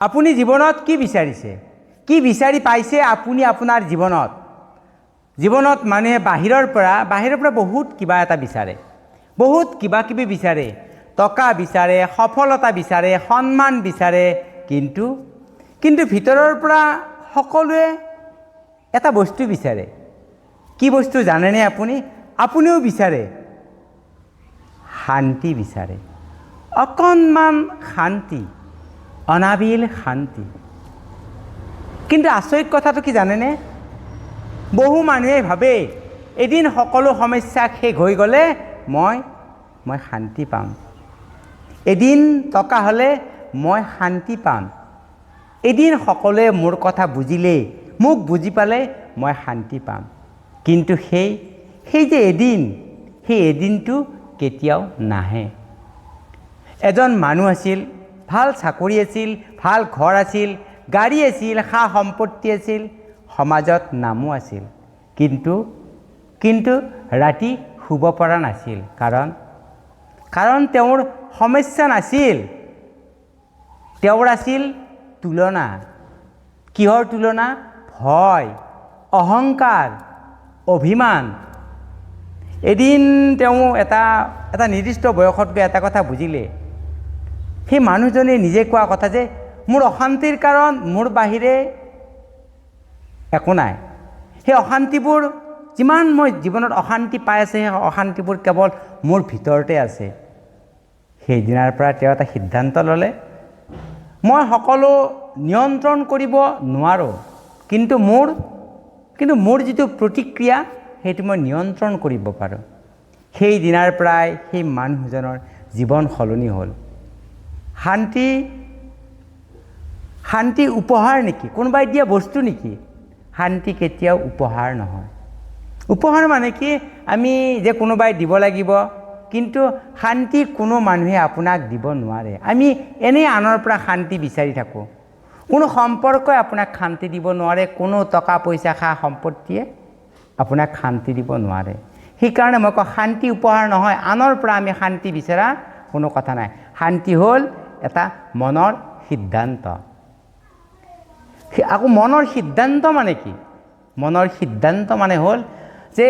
আপুনি জীৱনত কি বিচাৰিছে, কি বিচাৰি পাইছে আপুনি আপোনাৰ জীৱনত? জীৱনত মানুহে বাহিৰৰ পৰা বহুত কিবা এটা বিচাৰে, বহুত কিবা কিবি বিচাৰে, টকা বিচাৰে, সফলতা বিচাৰে, সন্মান বিচাৰে, কিন্তু ভিতৰৰ পৰা সকলোৱে এটা বস্তু বিচাৰে। কি বস্তু জানেনে আপুনি? আপুনিও বিচাৰে, শান্তি বিচাৰে, অকণমান শান্তি, অনাবিল শান্তি। কিন্তু আচৰিত কথাটো কি জানেনে? বহু মানুহে ভাবে এদিন সকলো সমস্যা শেষ হৈ গ'লে মই শান্তি পাম, এদিন টকা হ'লে মই শান্তি পাম, এদিন সকলোৱে মোৰ কথা বুজিলে, মোক বুজি পালে মই শান্তি পাম। কিন্তু সেই যে এদিন, সেই এদিনটো কেতিয়াও নাহে। এজন মানুহ আছিল, ভাল চাকৰি আছিল, ভাল ঘৰ আছিল, গাড়ী আছিল, সা সম্পত্তি আছিল, সমাজত নামো আছিল, কিন্তু ৰাতি শুব পৰা নাছিল। কাৰণ তেওঁৰ সমস্যা নাছিল, তেওঁৰ আছিল তুলনা। কিহৰ তুলনা? ভয়, অহংকাৰ, অভিমান। এদিন তেওঁ এটা নিৰ্দিষ্ট বয়সত গৈ এটা কথা বুজিলে। সেই মানুহজনে নিজে কোৱা কথা যে মোৰ অশান্তিৰ কাৰণ মোৰ বাহিৰে একো নাই। সেই অশান্তিবোৰ, যিমান মই জীৱনত অশান্তি পাই আছে, সেই অশান্তিবোৰ কেৱল মোৰ ভিতৰতে আছে। সেইদিনাৰ পৰা তেওঁ এটা সিদ্ধান্ত ল'লে, মই সকলো নিয়ন্ত্ৰণ কৰিব নোৱাৰোঁ, কিন্তু মোৰ যিটো প্ৰতিক্ৰিয়া সেইটো মই নিয়ন্ত্ৰণ কৰিব পাৰোঁ। সেই দিনাৰ পৰাই সেই মানুহজনৰ জীৱন সলনি হ'ল। শান্তি উপহাৰ নেকি? কোনোবাই দিয়া বস্তু নেকি? শান্তি কেতিয়াও উপহাৰ নহয়। উপহাৰ মানে কি? আমি যে কোনোবাই দিব লাগিব, কিন্তু শান্তি কোনো মানুহে আপোনাক দিব নোৱাৰে। আমি এনেই আনৰ পৰা শান্তি বিচাৰি থাকোঁ। কোনো সম্পৰ্কই আপোনাক শান্তি দিব নোৱাৰে, কোনো টকা পইচা সা সম্পত্তিয়ে আপোনাক শান্তি দিব নোৱাৰে। সেইকাৰণে মই কওঁ, শান্তি উপহাৰ নহয়, আনৰ পৰা আমি শান্তি বিচৰা কোনো কথা নাই। শান্তি হ'ল এটা মনৰ সিদ্ধান্ত। আকৌ মনৰ সিদ্ধান্ত মানে কি? মনৰ সিদ্ধান্ত মানে হ'ল যে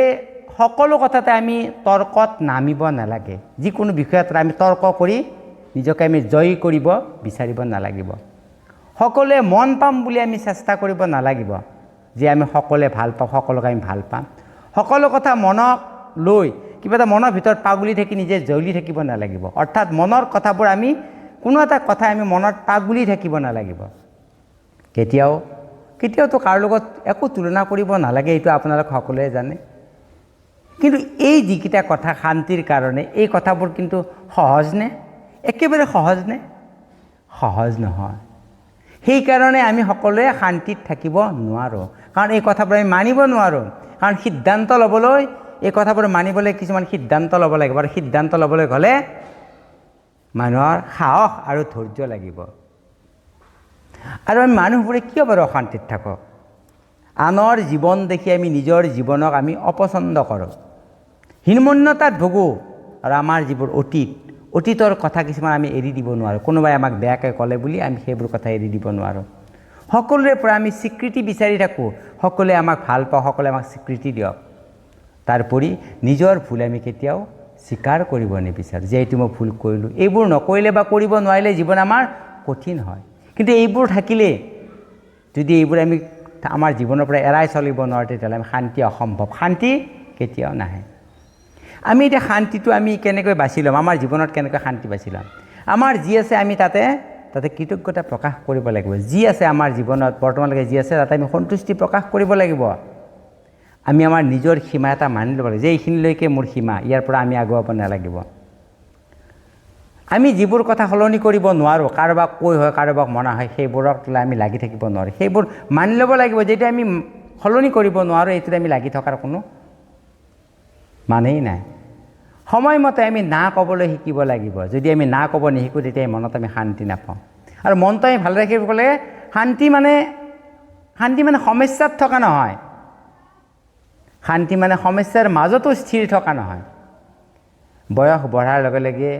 সকলো কথাতে আমি তৰ্কত নামিব নালাগে। যিকোনো বিষয়ত আমি তৰ্ক কৰি নিজকে আমি জয়ী কৰিব বিচাৰিব নালাগিব। সকলোৱে মন পাম বুলি আমি চেষ্টা কৰিব নালাগিব যে আমি সকলোৱে ভাল পাওঁ, সকলোকে আমি ভাল পাম। সকলো কথা মনক লৈ কিবা এটা মনৰ ভিতৰত পাগুলি থাকি নিজে জ্বলি থাকিব নালাগিব। অৰ্থাৎ মনৰ কথাবোৰ কোনো এটা কথা আমি মনত পাগুলি থাকিব নালাগিব। কেতিয়াওতো কাৰো লগত একো তুলনা কৰিব নালাগে, এইটো আপোনালোক সকলোৱে জানে। কিন্তু এই যিকেইটা কথা শান্তিৰ কাৰণে, এই কথাবোৰ কিন্তু সহজনে? একেবাৰে সহজনে? সহজ নহয়। সেইকাৰণে আমি সকলোৱে শান্তিত থাকিব নোৱাৰোঁ, কাৰণ এই কথাবোৰ আমি মানিব নোৱাৰোঁ। কাৰণ সিদ্ধান্ত ল'বলৈ, এই কথাবোৰ মানিবলৈ কিছুমান সিদ্ধান্ত ল'ব লাগিব, আৰু সিদ্ধান্ত ল'বলৈ গ'লে মানুহৰ সাহস আৰু ধৈৰ্য লাগিব। আৰু আমি মানুহবোৰে কিয় বাৰু অশান্তিত থাকোঁ? আনৰ জীৱন দেখি আমি নিজৰ জীৱনক আমি অপচন্দ কৰোঁ, হীনমন্যতাত ভোগোঁ। আৰু আমাৰ যিবোৰ অতীতৰ কথা কিছুমান আমি এৰি দিব নোৱাৰোঁ। কোনোবাই আমাক বেয়াকৈ ক'লে বুলি আমি সেইবোৰ কথা এৰি দিব নোৱাৰোঁ। সকলোৰে পৰা আমি স্বীকৃতি বিচাৰি থাকোঁ, সকলোৱে আমাক ভাল পাওঁ, সকলোৱে আমাক স্বীকৃতি দিয়ক। তাৰোপৰি নিজৰ ভুল আমি কেতিয়াও স্বীকাৰ কৰিব নিবিচাৰোঁ যে এইটো মই ভুল কৰিলোঁ। এইবোৰ নকৰিলে বা কৰিব নোৱাৰিলে জীৱন আমাৰ কঠিন হয়। কিন্তু এইবোৰ থাকিলে, যদি এইবোৰ আমি আমাৰ জীৱনৰ পৰা এৰাই চলিব নোৱাৰোঁ, তেতিয়াহ'লে আমি শান্তি অসম্ভৱ। শান্তি কেতিয়াও নাহে। আমি এতিয়া শান্তিটো আমি কেনেকৈ বাছি ল'ম? আমাৰ জীৱনত কেনেকৈ শান্তি বাছি ল'ম? আমাৰ যি আছে আমি তাতে কৃতজ্ঞতা প্ৰকাশ কৰিব লাগিব। যি আছে আমাৰ জীৱনত বৰ্তমানলৈকে যি আছে তাতে আমি সন্তুষ্টি প্ৰকাশ কৰিব লাগিব। আমি আমাৰ নিজৰ সীমা এটা মানি ল'ব লাগিব যে এইখিনিলৈকে মোৰ সীমা, ইয়াৰ পৰা আমি আগুৱাব নালাগিব। আমি যিবোৰ কথা সলনি কৰিব নোৱাৰোঁ, কাৰোবাক কৈ হয়, কাৰোবাক মনা হয়, সেইবোৰক লৈ আমি লাগি থাকিব নোৱাৰোঁ। সেইবোৰ মানি ল'ব লাগিব। যেতিয়া আমি সলনি কৰিব নোৱাৰোঁ, এইটোত আমি লাগি থকাৰ কোনো মানেই নাই। সময়মতে আমি না ক'বলৈ শিকিব লাগিব। যদি আমি না ক'ব নিশিকোঁ, তেতিয়া মনত আমি শান্তি নাপাওঁ। আৰু মনটো আমি ভালে ৰাখিব গ'লে শান্তি মানে সমস্যাত থকা নহয়। শান্তি মানে সমস্যাৰ মাজতো স্থিৰ থকা নহয়। বয়স বঢ়াৰ লগে লগে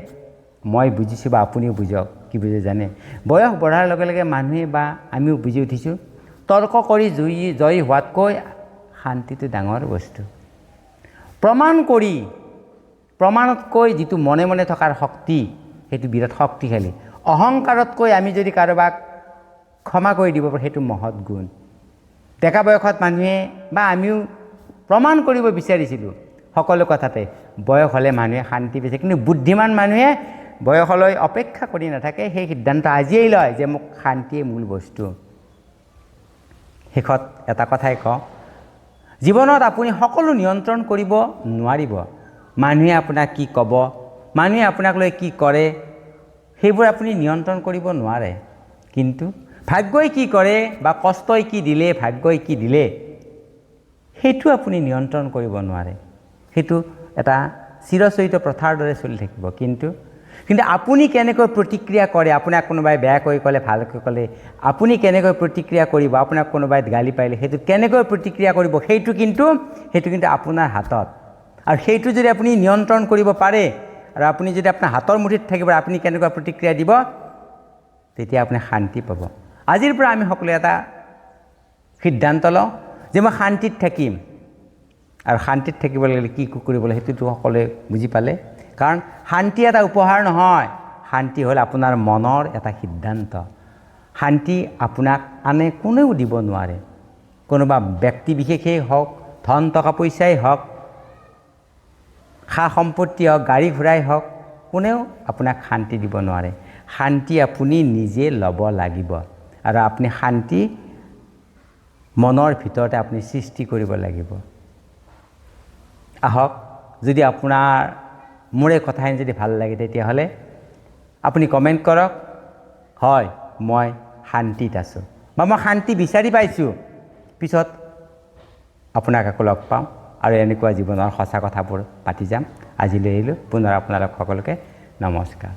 মই বুজিছোঁ বা আপুনিও বুজক, কি বুজে জানে? বয়স বঢ়াৰ লগে লগে মানুহে বা আমিও বুজি উঠিছোঁ, তৰ্ক কৰি জয়ী হোৱাতকৈ শান্তিটো ডাঙৰ বস্তু। প্ৰমাণতকৈ যিটো মনে মনে থকাৰ শক্তি, সেইটো বিৰাট শক্তিশালী। অহংকাৰতকৈ আমি যদি কাৰোবাক ক্ষমা কৰি দিব পাৰোঁ, সেইটো মহৎ গুণ। ডেকা বয়সত মানুহে বা আমিও প্ৰমাণ কৰিব বিচাৰিছিলোঁ সকলো কথাতে। বয়স হ'লে মানুহে শান্তি বিচাৰে, কিন্তু বুদ্ধিমান মানুহে বয়সলৈ অপেক্ষা কৰি নাথাকে, সেই সিদ্ধান্ত আজিয়েই লয় যে মোক শান্তিয়ে মূল বস্তু। শেষত এটা কথাই কওঁ, জীৱনত আপুনি সকলো নিয়ন্ত্ৰণ কৰিব নোৱাৰিব। মানুহে আপোনাক কি ক'ব, মানুহে আপোনাক লৈ কি কৰে, সেইবোৰ আপুনি নিয়ন্ত্ৰণ কৰিব নোৱাৰে। কিন্তু ভাগ্যই কি কৰে বা কষ্টই কি দিলে, ভাগ্যই কি দিলে, সেইটো আপুনি নিয়ন্ত্ৰণ কৰিব নোৱাৰে। সেইটো এটা চিৰচৰিত প্ৰথাৰ দৰে চলি থাকিব। কিন্তু আপুনি কেনেকৈ প্ৰতিক্ৰিয়া কৰে, আপোনাক কোনোবাই বেয়াকৈ ক'লে, ভালকৈ ক'লে, আপুনি কেনেকৈ প্ৰতিক্ৰিয়া কৰিব, আপোনাক কোনোবাই গালি পাৰিলে সেইটো কেনেকৈ প্ৰতিক্ৰিয়া কৰিব, সেইটো কিন্তু আপোনাৰ হাতত। আৰু সেইটো যদি আপুনি নিয়ন্ত্ৰণ কৰিব পাৰে, আৰু আপুনি যদি আপোনাৰ হাতৰ মুঠিত থাকিব, আপুনি কেনেকুৱা প্ৰতিক্ৰিয়া দিব, তেতিয়া আপুনি শান্তি পাব। আজিৰ পৰা আমি সকলোৱে এটা সিদ্ধান্ত লওঁ যে মই শান্তিত থাকিম। আৰু শান্তিত থাকিব লাগিলে কি কৰিব লাগে সেইটোতো সকলোৱে বুজি পালে। কাৰণ শান্তি এটা উপহাৰ নহয়, শান্তি হ'ল আপোনাৰ মনৰ এটা সিদ্ধান্ত। শান্তি আপোনাক আনে কোনেও দিব নোৱাৰে। কোনোবা ব্যক্তি বিশেষেই হওক, ধন টকা পইচাই হওক, সা সম্পত্তি হওক, গাড়ী ঘোঁৰাই হওক, কোনেও আপোনাক শান্তি দিব নোৱাৰে। শান্তি আপুনি নিজে ল'ব লাগিব। আৰু আপুনি শান্তি মনৰ ভিতৰতে আপুনি সৃষ্টি কৰিব লাগিব। আহক, যদি আপোনাৰ মোৰ এই কথাখিনি যদি ভাল লাগে, তেতিয়াহ'লে আপুনি কমেণ্ট কৰক, হয় মই শান্তিত আছোঁ বা মই শান্তি বিচাৰি পাইছোঁ। পিছত আপোনাক আকৌ লগ পাম আৰু এনেকুৱা জীৱনৰ সঁচা কথাবোৰ পাতি যাম। আজিলৈ এৰিলোঁ। পুনৰ আপোনালোক সকলোকে নমস্কাৰ।